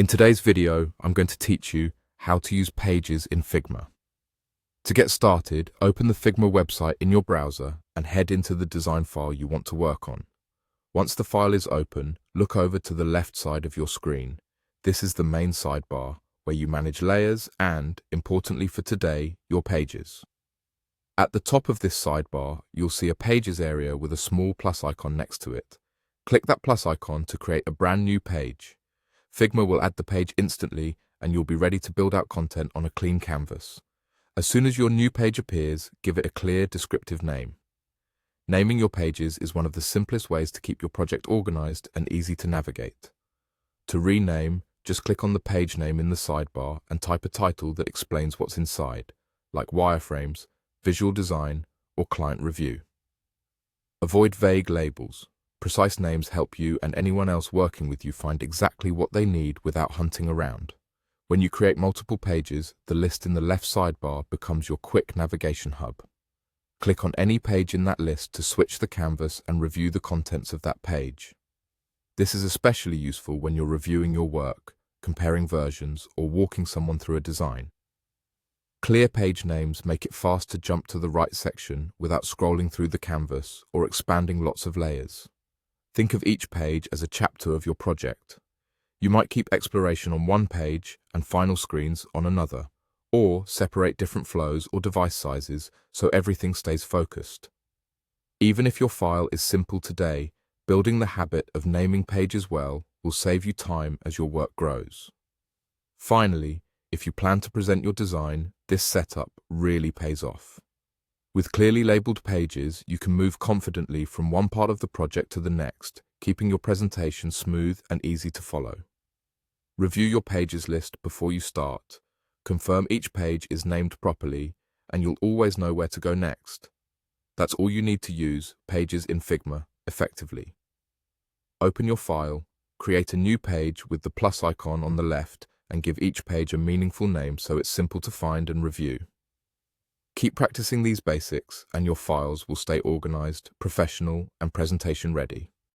In today's video, I'm going to teach you how to use pages in Figma. To get started, open the Figma website in your browser and head into the design file you want to work on. Once the file is open, look over to the left side of your screen. This is the main sidebar, where you manage layers and, importantly for today, your pages. At the top of this sidebar, you'll see a Pages area with a small plus icon next to it. Click that plus icon to create a brand new page. Figma will add the page instantly and you'll be ready to build out content on a clean canvas. As soon as your new page appears, give it a clear, descriptive name. Naming your pages is one of the simplest ways to keep your project organized and easy to navigate. To rename, just click on the page name in the sidebar and type a title that explains what's inside, like wireframes, visual design, or client review. Avoid vague labels. Precise names help you and anyone else working with you find exactly what they need without hunting around. When you create multiple pages, the list in the left sidebar becomes your quick navigation hub. Click on any page in that list to switch the canvas and review the contents of that page. This is especially useful when you're reviewing your work, comparing versions, or walking someone through a design. Clear page names make it fast to jump to the right section without scrolling through the canvas or expanding lots of layers. Think of each page as a chapter of your project. You might keep exploration on one page and final screens on another, or separate different flows or device sizes so everything stays focused. Even if your file is simple today, building the habit of naming pages well will save you time as your work grows. Finally, if you plan to present your design, this setup really pays off. With clearly labeled pages, you can move confidently from one part of the project to the next, keeping your presentation smooth and easy to follow. Review your pages list before you start. Confirm each page is named properly, and you'll always know where to go next. That's all you need to use pages in Figma effectively. Open your file, create a new page with the plus icon on the left, and give each page a meaningful name so it's simple to find and review. Keep practicing these basics and your files will stay organized, professional, and presentation ready.